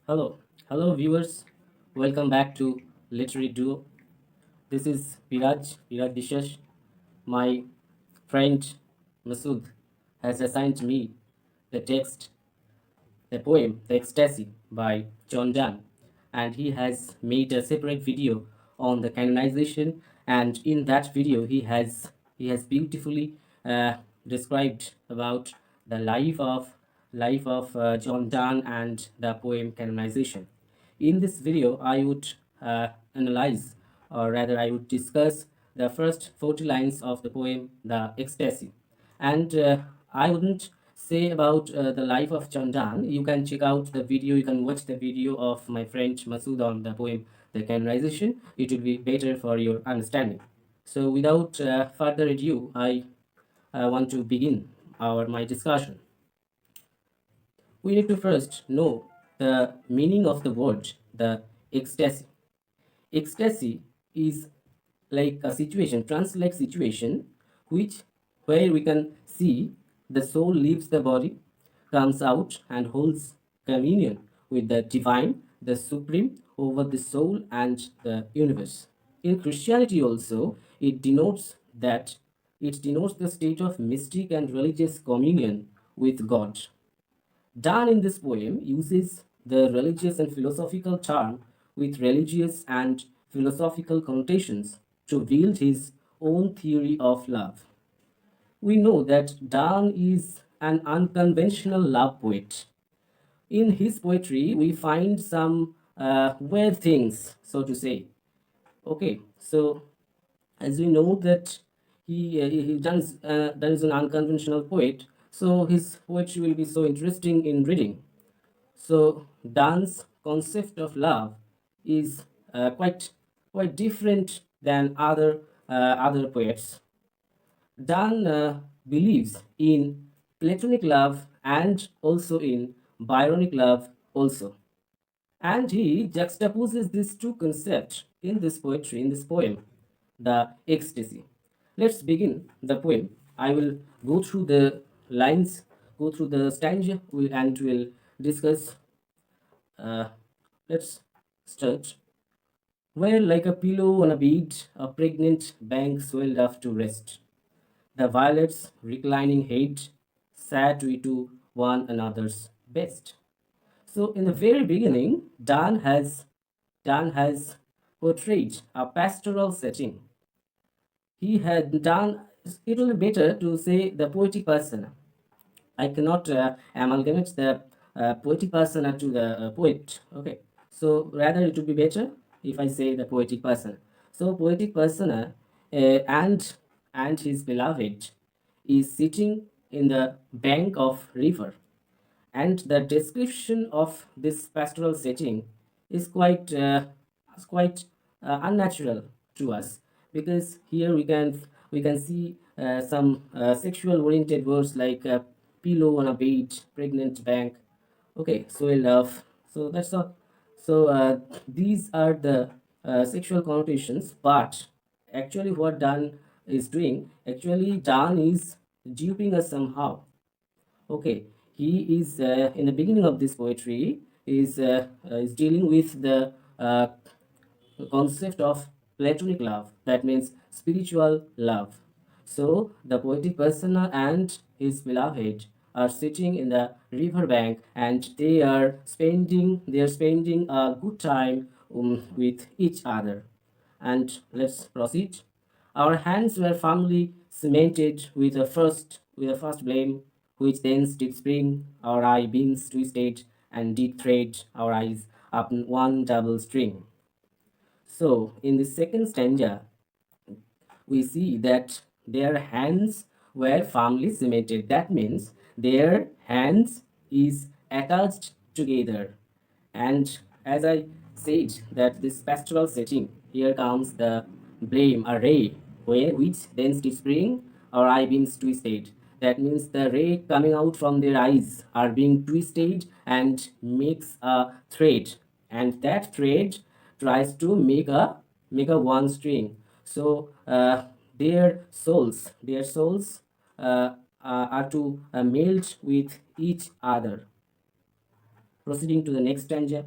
Hello, hello viewers. Welcome back to Literary Duo. This is Biraj Dishesh. My friend Masud has assigned me the text, the poem, The Ecstasy by John Donne, and he has made a separate video on the canonization. And in that video, he has beautifully described about the life of John Donne and the poem canonization. In this video, I would analyze, or rather, I would discuss the first 40 lines of the poem, The Ecstasy. And I wouldn't say about the life of John Donne. You can check out the video, you can watch the video of my friend Masood on the poem, The Canonization. It will be better for your understanding. So, without further ado, I want to begin my discussion. We need to first know the meaning of the word, the ecstasy. Ecstasy is like a situation, trance-like situation, which where we can see the soul leaves the body, comes out and holds communion with the divine, the supreme over the soul and the universe. In Christianity also, it denotes the state of mystic and religious communion with God. Donne in this poem uses the religious and philosophical term with religious and philosophical connotations to build his own theory of love. We know that Donne is an unconventional love poet. In his poetry, we find some weird things, so to say. Okay, so as we know that Donne is an unconventional poet, so his poetry will be so interesting in reading. So Donne's concept of love is quite different than other poets. Donne believes in platonic love and also in Byronic love also. And he juxtaposes these two concepts in this poetry, in this poem, the ecstasy. Let's begin the poem. I will go through the lines, go through the stanza, and we'll discuss. Uh, let's start. Where, like a pillow on a bed, a pregnant bank swelled off to rest. The violets, reclining head, sat we to one another's best. So, in the very beginning, Dan has portrayed a pastoral setting. He had done it will be better to say the poetic persona. I cannot amalgamate the poetic persona to the poet. Okay, so rather it would be better if I say the poetic persona. So poetic persona and his beloved is sitting in the bank of river, and the description of this pastoral setting is quite unnatural to us, because here we can see some sexual oriented words like pillow on a bed, pregnant bank. Okay, so I love. So that's all. So these are the sexual connotations, but actually what Dan is doing, actually Dan is duping us somehow. Okay, he is in the beginning of this poetry is dealing with the concept of platonic love. That means spiritual love. So the poetic persona and his beloved are sitting in the river bank, and they are spending a good time with each other. And let's proceed. Our hands were firmly cemented with a first blame, which thence did spring, our eye beams twisted, and did thread our eyes up in one double string. So in the second stanza, we see that their hands were firmly cemented. That means their hands is attached together. And as I said, that this pastoral setting, here comes the blame, a ray, which then to spring or eye beams twisted. That means the ray coming out from their eyes are being twisted and makes a thread, and that thread tries to make a one string. So their souls are to melt with each other. Proceeding to the next stanza.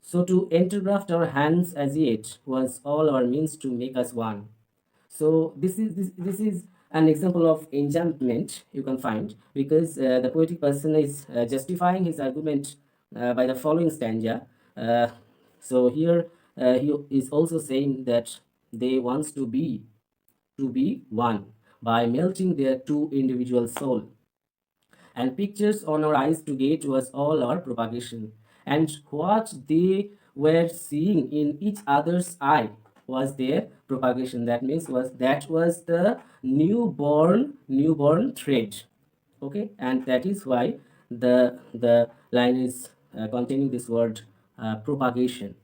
So to intergraft our hands as yet was all our means to make us one. So this is an example of enjambment you can find, because the poetic person is justifying his argument by the following stanza. Uh, so here he is also saying that they wants to be one by melting their two individual soul, and pictures on our eyes to get was all our propagation. And what they were seeing in each other's eye was their propagation. That was the newborn thread. Okay, and that is why the line is containing this word propagation.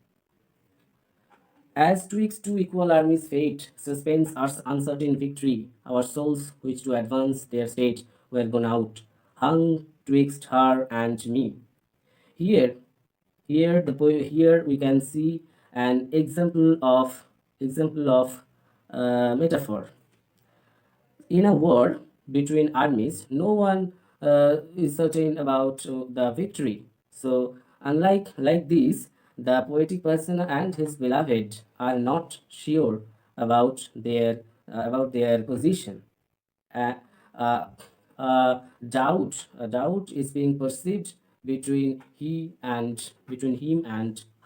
As twixt two equal armies fate, suspense our uncertain victory, our souls which to advance their state were gone out, hung twixt her and me. Here, here we can see an example of metaphor. In a war between armies, no one is certain about the victory. So, unlike like this, the poetic person and his beloved are not sure about their position. Uh, uh, a doubt is being perceived between him and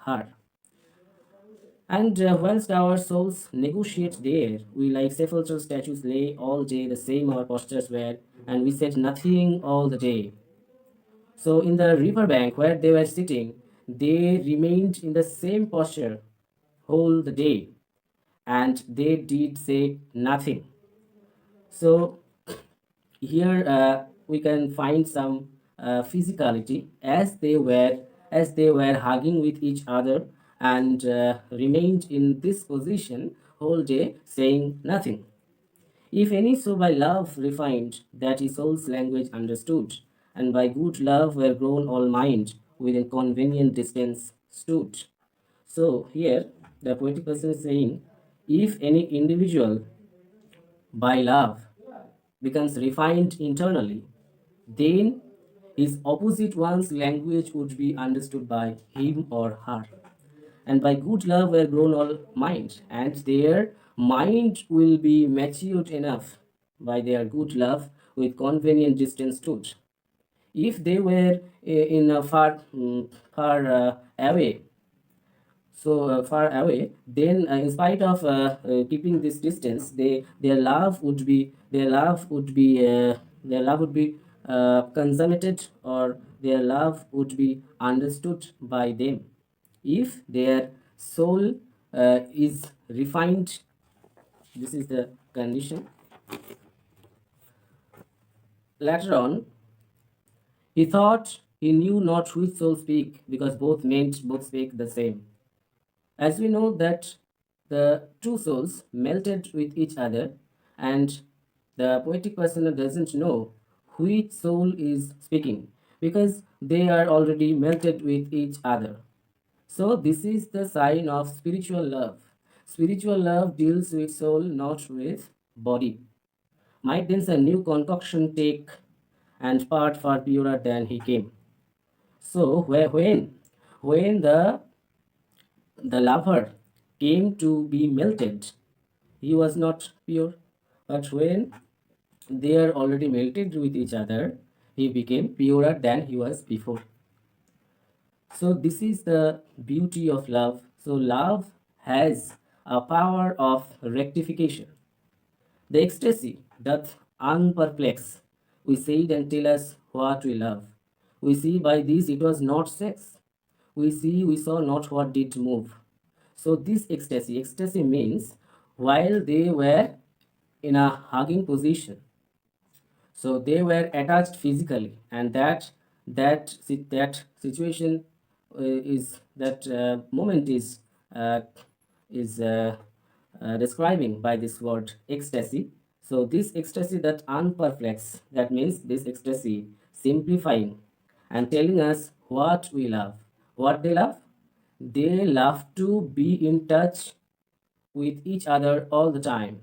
her. And whilst our souls negotiate there, we like sepulchral statues lay all day the same our postures were, and we said nothing all the day. So in the river bank where they were sitting, they remained in the same posture whole the day, and they did say nothing. So here we can find some physicality as they were hugging with each other, and remained in this position whole day saying nothing. If any, so by love refined, that his soul's language understood, and by good love were grown all mind, within convenient distance stood. So here the poetic person is saying, if any individual by love becomes refined internally, then his opposite one's language would be understood by him or her. And by good love were grown all mind, and their mind will be matured enough by their good love with convenient distance stood. If they were in a far away, far away, then in spite of keeping this distance, their love would be consummated, or their love would be understood by them if their soul is refined. This is the condition. Later on, he thought he knew not which soul speak, because both spake the same. As we know that the two souls melted with each other, and the poetic person doesn't know which soul is speaking, because they are already melted with each other. So this is the sign of spiritual love. Spiritual love deals with soul, not with body. Might thence a new concoction take, and part far purer than he came. So when the lover came to be melted, he was not pure. But when they are already melted with each other, he became purer than he was before. So this is the beauty of love. So love has a power of rectification. The ecstasy doth unperplex. We said and tell us what we love. We see by this it was not sex. We saw not what did move. So this ecstasy means while they were in a hugging position, so they were attached physically, and that situation is that moment uh, is describing by this word ecstasy. So this ecstasy that unperplex, that means this ecstasy simplifying and telling us what we love. What they love? They love to be in touch with each other all the time.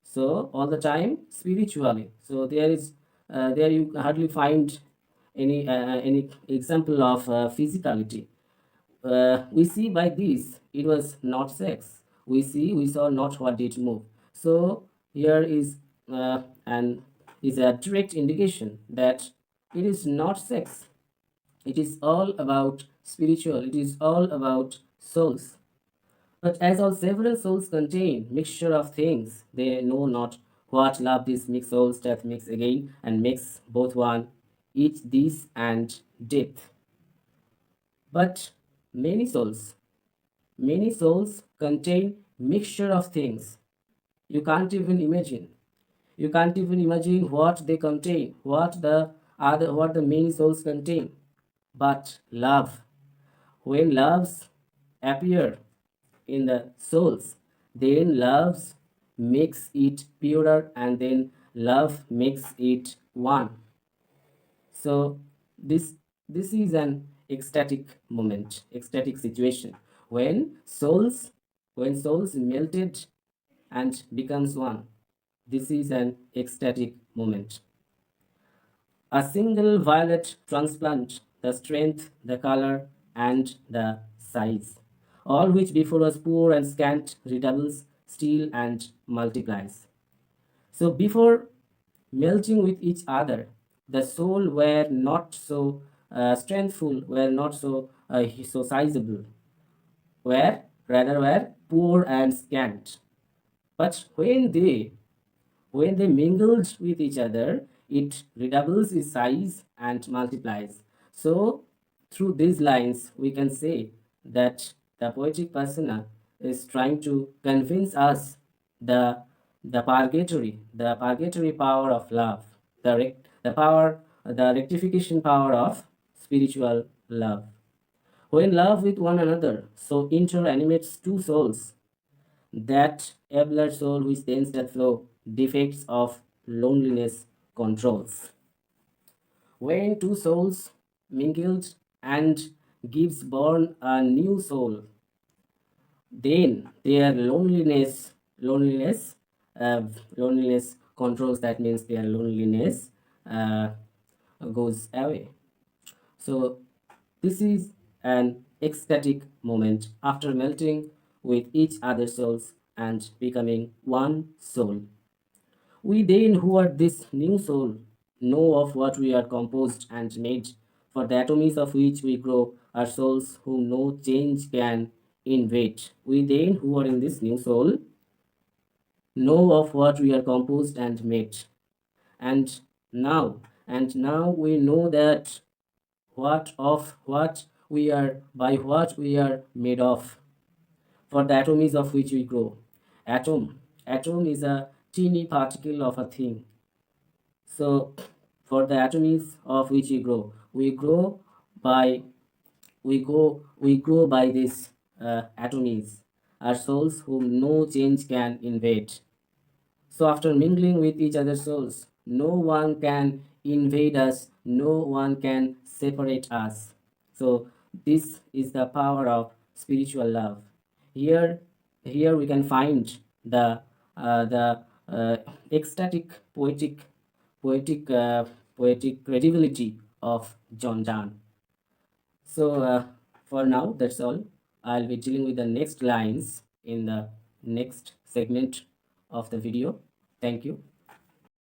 So all the time spiritually. So there you hardly find any example of physicality. We see by this it was not sex. We saw not what did move. So here an is a direct indication that it is not sex. It is all about spiritual. It is all about souls. But as all several souls contain mixture of things, they know not what love these mixed souls doth mix again and makes both one, each this and death. But many souls, many souls contain mixture of things. You can't even imagine. You can't even imagine what they contain, what the many souls contain. But love, when loves appear in the souls, then love makes it purer and then love makes it one. So this this is an ecstatic moment, ecstatic situation when souls melted and becomes one. This is an ecstatic moment. A single violet transplant the strength, the color, and the size, all which before was poor and scant redoubles still and multiplies. So before melting with each other, the soul were not so strengthful, were not so sizable, were poor and scant. But when they mingled with each other, it redoubles its size and multiplies. So, through these lines, we can say that the poetic persona is trying to convince us the the purgatory power of love, the rectification power of spiritual love. When love with one another so interanimates two souls, that abler soul which tends that flow, defects of loneliness controls. When two souls mingled and gives born a new soul, then their uh, loneliness controls. That means their loneliness uh, goes away. So this is an ecstatic moment after melting with each other's souls and becoming one soul. We then, who are this new soul, know of what we are composed and made, for the atomies of which we grow are souls whom no change can invade. We then, who are in this new soul, know of what we are composed and made. And now we know that what we are by what we are made of, for the atomies of which we grow. Atom is a teeny particle of a thing. So for the atomies of which we grow by we grow by these atomies, our souls whom no change can invade. So after mingling with each other's souls, no one can invade us, no one can separate us. So this is the power of spiritual love. Here, here we can find the ecstatic poetic poetic credibility of John Donne. So for now, that's all. I'll be dealing with the next lines in the next segment of the video. Thank you.